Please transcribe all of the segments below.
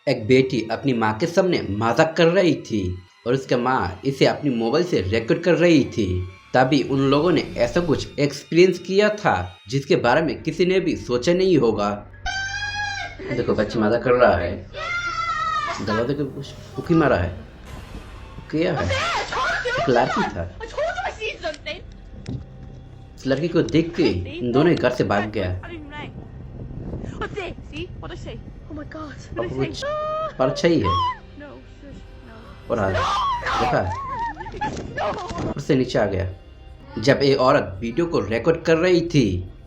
एक बेटी अपनी माँ के सामने मजाक कर रही थी और उसकी माँ इसे अपनी मोबाइल से रिकॉर्ड कर रही थी। तभी उन लोगों ने ऐसा कुछ एक्सपीरियंस किया था जिसके बारे में किसी ने भी सोचा नहीं होगा। देखो बच्ची मजाक कर रहा है, दरवाजे को कुछ उकी मारा है। क्या है? एक लड़की था। इस लड़की को देख के इन दोनों घर से भाग गया। और कुछ परछाई है और आज देखा उससे नीचे आ गया। जब एक औरत वीडियो को रिकॉर्ड कर रही थी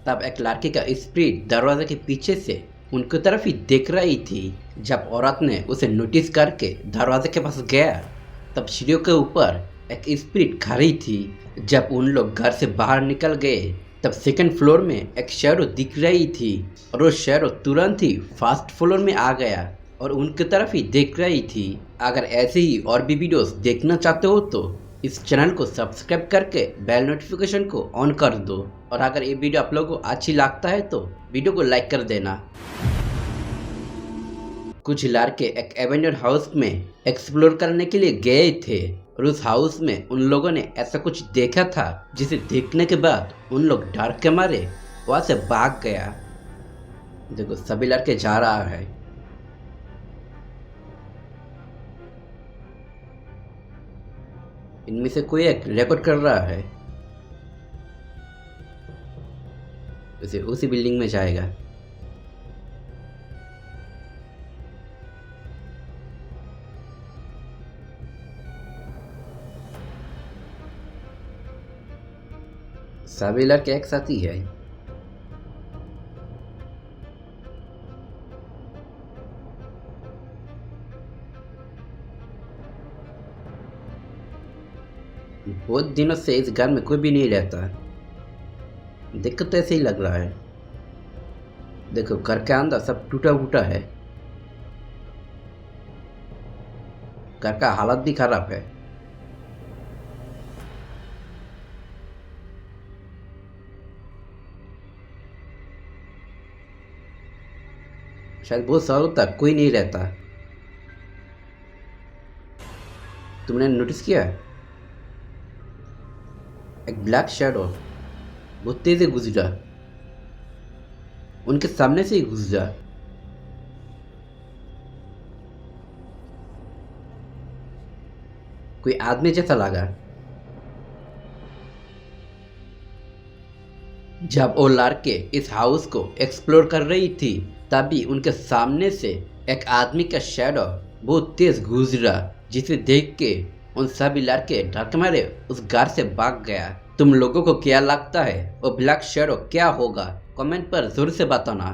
तब एक लड़की का स्पिरिट दरवाजे के पीछे से उनकी तरफ ही देख रही थी। जब औरत ने उसे नोटिस करके दरवाजे के पास गया तब सीढ़ियों के ऊपर एक स्पिरिट खड़ी थी। जब उन लोग घर से बाहर निकल गए तब सेकंड फ्लोर में एक शैडो दिख रही थी और वो शैडो तुरंत ही फर्स्ट फ्लोर में आ गया और उनकी तरफ ही देख रही थी। अगर ऐसे ही और भी वीडियोस देखना चाहते हो तो इस चैनल को सब्सक्राइब करके बेल नोटिफिकेशन को ऑन कर दो और अगर ये वीडियो आप लोगों को अच्छी लगता है तो वीडियो को लाइक कर देना। कुछ लड़के एक एवेंजर हाउस में एक्सप्लोर करने के लिए गए थे और उस हाउस में उन लोगों ने ऐसा कुछ देखा था जिसे देखने के बाद उन लोग डर के मारे वहां से भाग गया। देखो सभी लड़के जा रहा है। इनमें से कोई एक रिकॉर्ड कर रहा है। उसे उसी बिल्डिंग में जाएगा। सभी लड़के एक साथ ही है। बहुत दिनों से इस घर में कोई भी नहीं रहता। देख तो ऐसे ही लग रहा है। देखो घर के अंदर सब टूटा फूटा है। घर का हालत भी खराब है। शायद बहुत सालों तक कोई नहीं रहता। तुमने नोटिस किया एक ब्लैक शैडो बहुत तेज से गुजरा, उनके सामने से ही गुजरा। कोई आदमी जैसा लगा। जब वो लड़के इस हाउस को एक्सप्लोर कर रही थी तभी उनके सामने से एक आदमी का शैडो बहुत तेज गुजरा जिसे देख के उन सभी लड़के डर के मारे उस घर से भाग गया। तुम लोगों को क्या लगता है वो ब्लैक शैडो क्या होगा? कमेंट पर जरूर से बताना।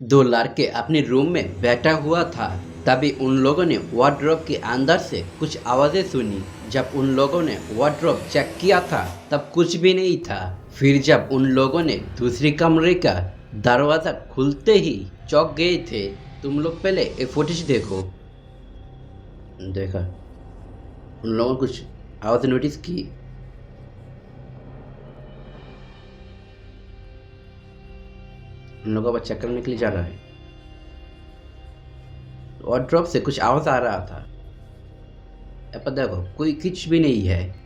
दो लड़के अपने रूम में बैठा हुआ था तभी उन लोगों ने वार्डरोब के अंदर से कुछ आवाजें सुनी। जब उन लोगों ने वार्डरोब चेक किया था तब कुछ भी नहीं था। फिर जब उन लोगों ने दूसरी कमरे का दरवाजा खुलते ही चौंक गए थे। तुम लोग पहले ये फुटेज देखो। देखा उन लोगों ने कुछ आवाज नोटिस की। उन लोगों का चेक करने के लिए जा रहा है। वार्डरोब से कुछ आवाज आ रहा था। अब देखो कोई कुछ भी नहीं है।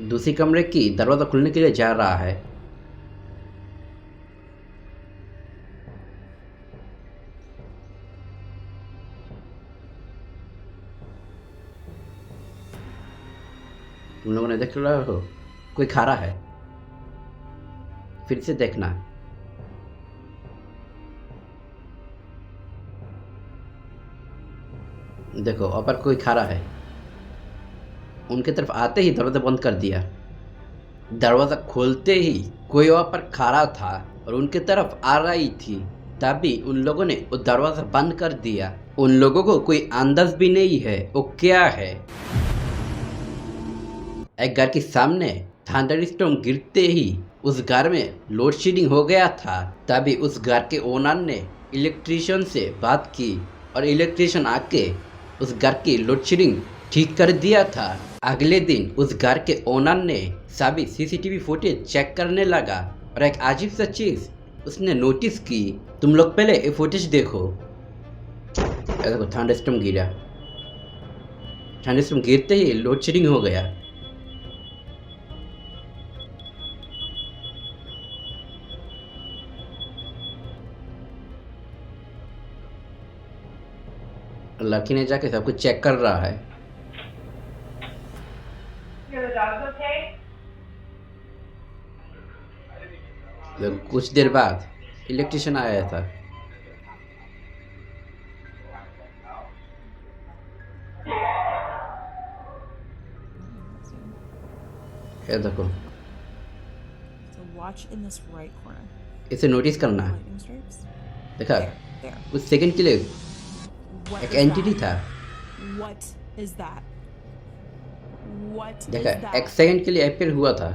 दूसरी कमरे की दरवाजा खुलने के लिए जा रहा है। तुम लोगों ने देख रहा हो कोई खड़ा है। फिर से देखना। देखो ऊपर कोई खड़ा है। उनके तरफ आते ही दरवाजा बंद कर दिया। दरवाजा खोलते ही कोई वहाँ पर खड़ा था और उनके तरफ आ रही थी। तभी उन लोगों ने वो दरवाजा बंद कर दिया। उन लोगों को कोई अंदाज भी नहीं है वो क्या है। एक घर के सामने थंडरस्टॉर्म गिरते ही उस घर में लोड शेडिंग हो गया था। तभी उस घर के ओनर ने इलेक्ट्रिशियन से बात की और इलेक्ट्रिशियन आके उस घर की लोड शेडिंग ठीक कर दिया था। अगले दिन उस घर के ओनर ने सभी सीसीटीवी फुटेज चेक करने लगा और एक अजीब सा चीज उसने नोटिस की। तुम लोग पहले ये फुटेज देखो। देखो थंडरस्टॉर्म गिरा। थंडरस्टॉर्म गिरते ही लोड शेडिंग हो गया। लड़की ने जाके सब कुछ चेक कर रहा है। कुछ देर बाद इलेक्ट्रिशियन आया था। ये देखो, So watch in this right corner. इसे नोटिस करना। Lightning stripes. देखा, There. कुछ सेकंड के लिए What एक is एंटिटी that? था। What is that? What देखा, is that? एक सेकंड के लिए अपीयर हुआ था।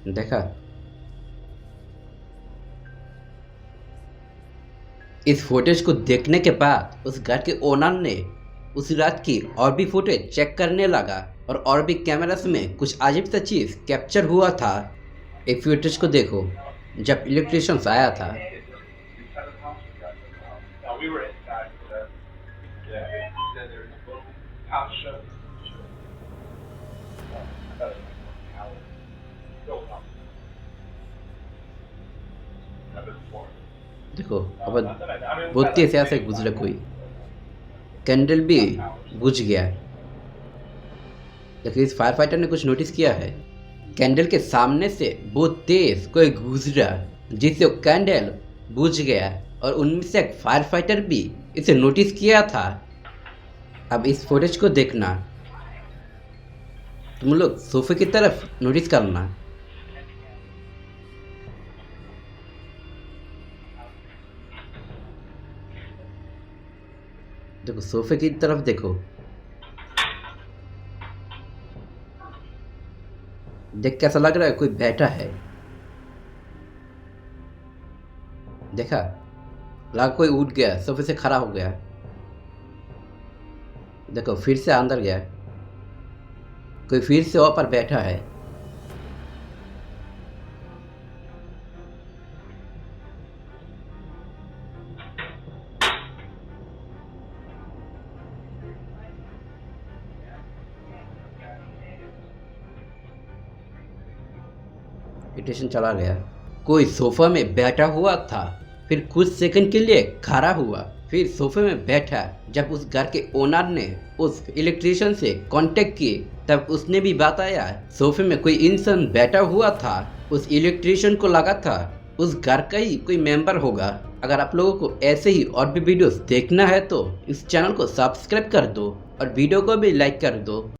देखा, इस फुटेज को देखने के बाद उस घर के ओनर ने उस रात की और भी फुटेज चेक करने लगा और भी कैमरास में कुछ अजीब सा चीज कैप्चर हुआ था। एक फुटेज को देखो, जब इलेक्ट्रिशियन आया था। देखो, अब बहुत तेज से ऐसे गुजरा कोई। कैंडल भी बुझ गया। लेकिन इस फायर फाइटर ने कुछ नोटिस किया है। कैंडल के सामने से बहुत तेज कोई गुजरा, जिससे वो कैंडल बुझ गया और उनमें से एक फायर फाइटर भी इसे नोटिस किया था। अब इस फुटेज को देखना, तुम लोग सोफे की तरफ नोटिस करना। देखो, सोफे की तरफ देखो। देख कैसा लग रहा है, कोई बैठा है। देखा, लगा कोई उठ गया, सोफे से खड़ा हो गया। देखो, फिर से अंदर गया, कोई फिर से वहां पर बैठा है। स्टेशन चला गया। कोई सोफा में बैठा हुआ था, फिर कुछ सेकंड के लिए खड़ा हुआ, फिर सोफे में बैठा। जब उस घर के ओनर ने उस इलेक्ट्रिशियन से कांटेक्ट किए, तब उसने भी बताया सोफे में कोई इंसान बैठा हुआ था। उस इलेक्ट्रिशियन को लगा था उस घर का ही कोई मेंबर होगा। अगर आप लोगों को ऐसे ही और भी वीडियोस देखना है तो इस चैनल को सब्सक्राइब कर दो और वीडियो को भी लाइक कर दो।